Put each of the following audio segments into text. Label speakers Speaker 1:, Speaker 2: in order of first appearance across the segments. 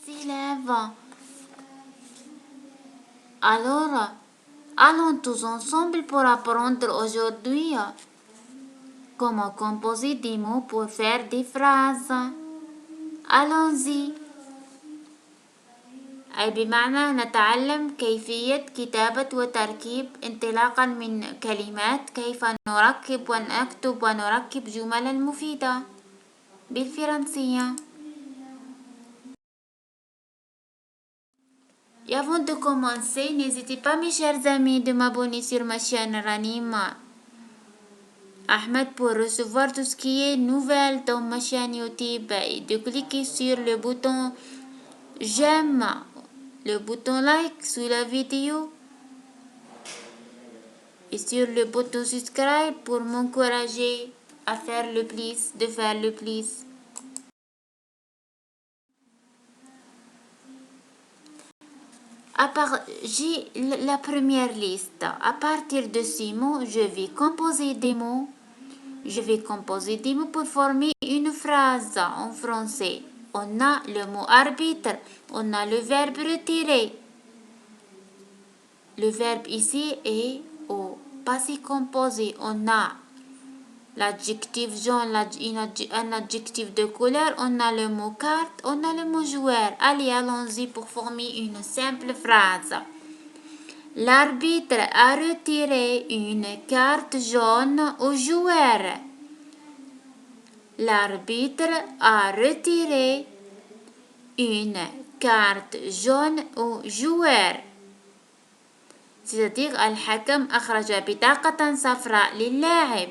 Speaker 1: élèves. Alors, allons tous ensemble pour apprendre aujourd'hui comment composer des mots pour faire des phrases. Allons-y. أي بمعنى نتعلم كيفية كتابة وتركيب انطلاقا من كلمات كيف نركب ونكتب ونركب جملا مفيدة بالفرنسية. Et avant de commencer, n'hésitez pas mes chers amis de m'abonner sur ma chaîne Ranima Ahmed pour recevoir tout ce qui est nouvelle dans ma chaîne YouTube et de cliquer sur le bouton j'aime, le bouton like sous la vidéo et sur le bouton subscribe pour m'encourager à faire le plus, de faire le plus. J'ai la première liste. À partir de ces mots, je vais composer des mots. Je vais composer des mots pour former une phrase en français. On a le mot arbitre, on a le verbe retirer. Le verbe ici est au passé composé. On a l'adjectif jaune, un adjectif de couleur, on a le mot carte, on a le mot joueur. Allez, allons-y pour former une simple phrase. L'arbitre a retiré une carte jaune au joueur. L'arbitre a retiré une carte jaune au joueur. C'est-à-dire الحكم أخرج بطاقة صفراء للاعب.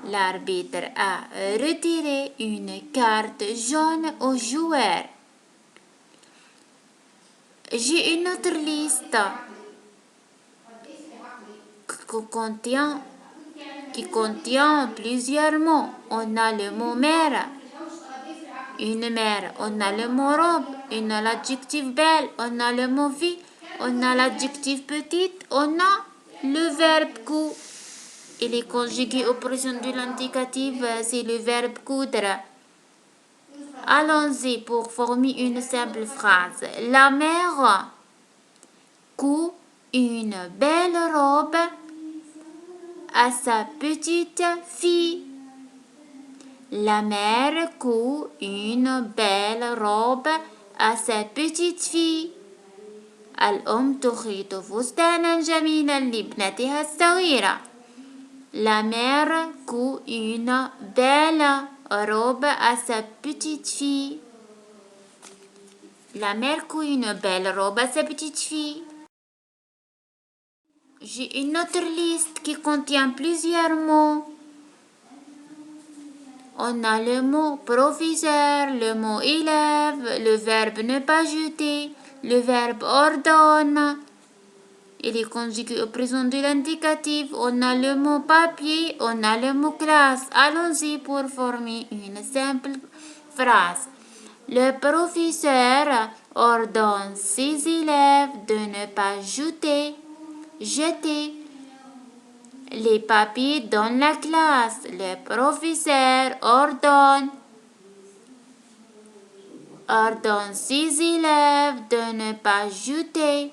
Speaker 1: L'arbitre a retiré une carte jaune au joueur. J'ai une autre liste qui contient plusieurs mots. On a le mot mère, une mère. On a le mot robe, on a l'adjectif belle, on a le mot vie, on a l'adjectif petite, on a le verbe cou. Il est conjugué au présent de l'indicatif, c'est le verbe coudre. Allons-y pour former une simple phrase. La mère coud une belle robe à sa petite fille. La mère coud une belle robe à sa petite fille. الأم تخيط فستانا جميلا لابنتها الصغيرة. La mère coud une belle robe à sa petite fille. La mère coud une belle robe à sa petite fille. J'ai une autre liste qui contient plusieurs mots. On a le mot professeur, le mot élève, le verbe ne pas jeter, le verbe ordonne. Il est conjugué au présent de l'indicatif. On a le mot papier, on a le mot classe. Allons-y pour former une simple phrase. Le professeur ordonne ses élèves de ne pas jeter les papiers dans la classe. Le professeur ordonne ses élèves de ne pas jeter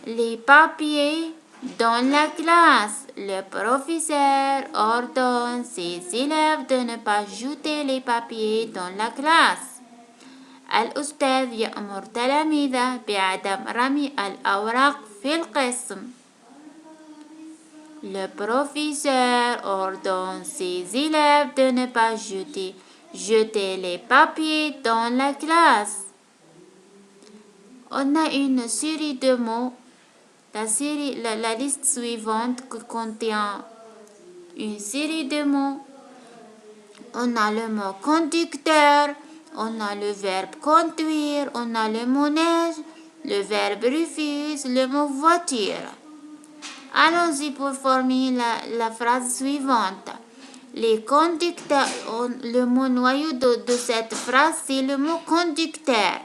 Speaker 1: les papiers dans la classe. Le professeur ordonne ses élèves de ne pas jeter les papiers dans la classe. الأستاذ يأمر تلاميذه بعدم رمي الأوراق في القسم. Le professeur ordonne ses élèves de ne pas jeter les papiers dans la classe. On a une série de mots. La liste suivante contient une série de mots. On a le mot conducteur, on a le verbe conduire, on a le mot neige, le verbe refuse, le mot voiture. Allons-y pour former la phrase suivante. Les conducteurs, le mot noyau de cette phrase, c'est le mot conducteur.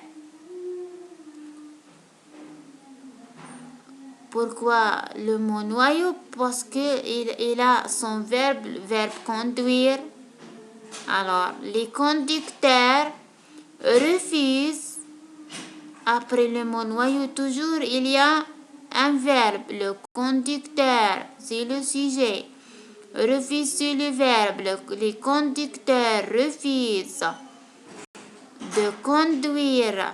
Speaker 1: Pourquoi le mot noyau? Parce qu'il a son verbe conduire. Alors, les conducteurs refusent. Après le mot noyau, toujours, il y a un verbe. Le conducteur, c'est le sujet. Refuse, c'est le verbe. Les conducteurs refusent de conduire.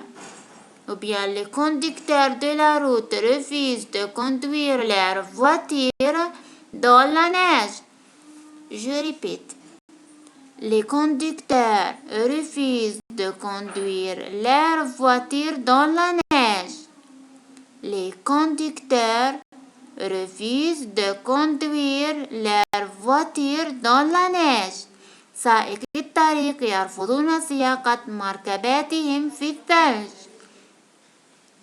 Speaker 1: Ou bien les conducteurs de la route refusent de conduire leur voiture dans la neige. Je répète. Les conducteurs refusent de conduire leur voiture dans la neige. Les conducteurs refusent de conduire leur voiture dans la neige. سائقي الطريق يرفضون سياقة مركباتهم في الثلج.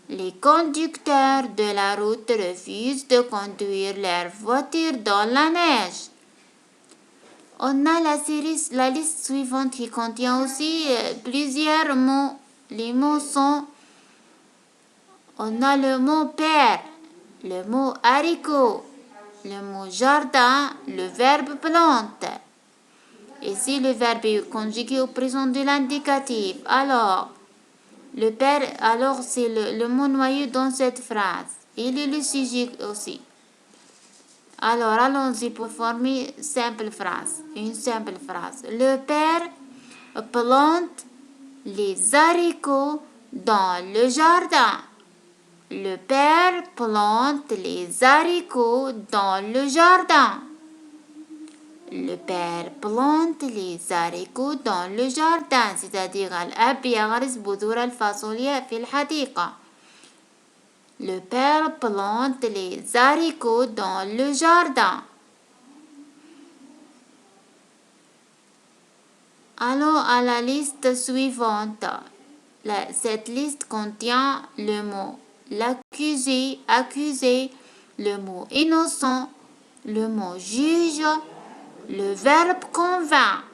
Speaker 1: Les conducteurs de la route refusent de conduire leur voiture dans la neige. On a la liste suivante qui contient aussi plusieurs mots. Les mots sont, on a le mot père, le mot haricot, le mot jardin, le verbe plante. Ici, le verbe est conjugué au présent de l'indicatif. Alors, le père, alors c'est le mot noyau dans cette phrase. Il est le sujet aussi. Alors, allons-y pour former une simple phrase. Le père plante les haricots dans le jardin. Le père plante les haricots dans le jardin. Le père plante les haricots dans le jardin. C'est-à-dire الأب يغرس بذور الفاصوليا في الحديقة. Le père plante les haricots dans le jardin. Allons à la liste suivante. Cette liste contient le mot l'accusé, accusé, le mot innocent, le mot juge, le verbe convainc.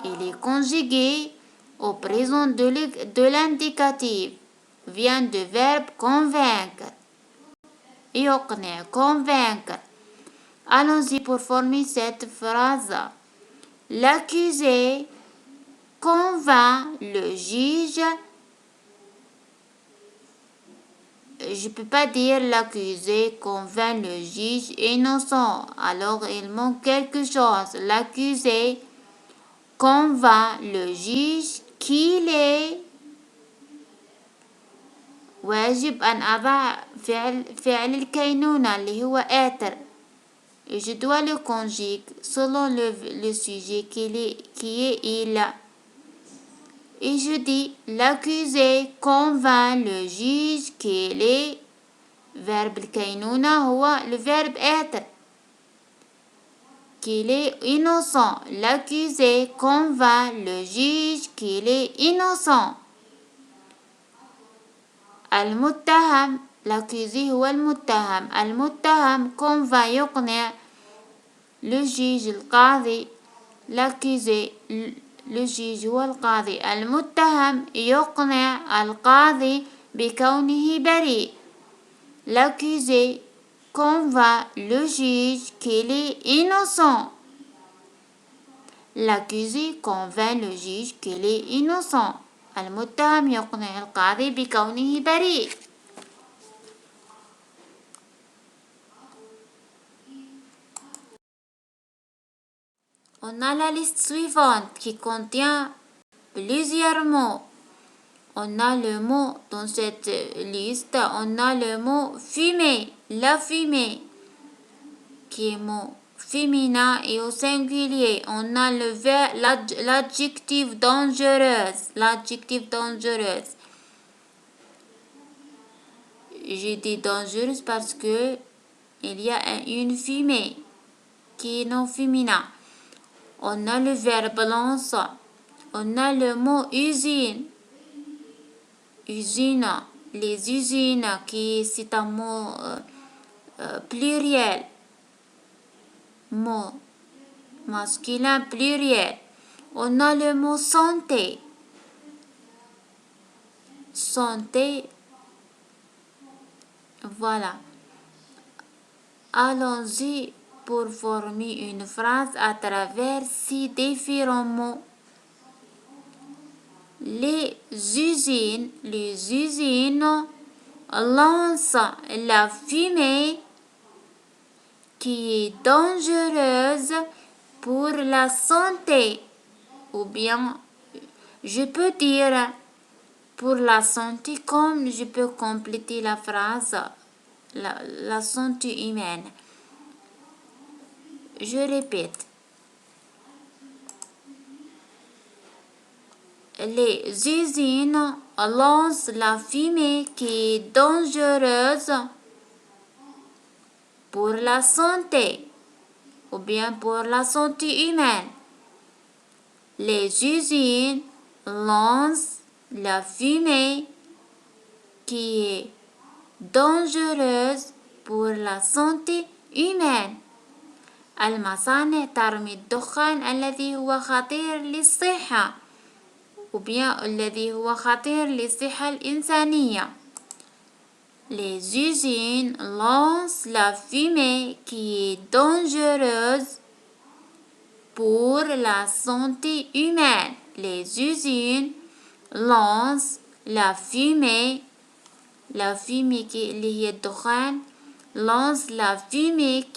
Speaker 1: Il est conjugué au présent de l'indicatif. Vient du verbe convaincre. يقنع, convaincre. Allons-y pour former cette phrase. L'accusé convainc le juge. Je ne peux pas dire l'accusé convainc le juge innocent. Alors il manque quelque chose. L'accusé convainc le juge qu'il est واجب أن أضع فعل الكينونة اللي هو être. Et je dois le conjuguer selon le sujet qui est il. Et je dis l'accusé convainc le juge qu'il est verbe الكينونة هو le verbe être. Qu'il est innocent. L'accusé convainc le juge qu'il est innocent. المتهم l'accusé هو المتهم. المتهم convainc يقنع le juge القاضي. l'accusé le juge هو القاضي. المتهم يقنع القاضي بكونه بريء. l'accusé convainc le juge qu'il est innocent. L'accusé convainc le juge qu'il est innocent. المتهم يقنع القاضي بكونه بريء. On a la liste suivante qui contient plusieurs mots. On a le mot dans cette liste, on a le mot fumer, la fumée, qui est mot féminin et au singulier. On a l'adjectif dangereuse, l'adjectif dangereuse. J'ai dit dangereuse parce que il y a une fumée qui est non féminin. On a le verbe lance. On a le mot usine. Usine, les usines, qui c'est un mot pluriel. Mot masculin pluriel. On a le mot santé. Santé. Voilà. Allons-y pour former une phrase à travers 6 différents mots. Les usines lancent la fumée qui est dangereuse pour la santé. Ou bien, je peux dire pour la santé comme je peux compléter la phrase la santé humaine. Je répète. Les usines lancent la fumée qui est dangereuse pour la santé ou bien pour la santé humaine. Les usines lancent la fumée qui est dangereuse pour la santé humaine. المصانع ترمي الدخان الذي هو خطير للصحة ou bien الذي هو خطير للصحة الإنسانية. Les usines lancent la fumée qui est dangereuse pour la santé humaine. Les usines lancent la fumée اللي هي الدخان lance la fumée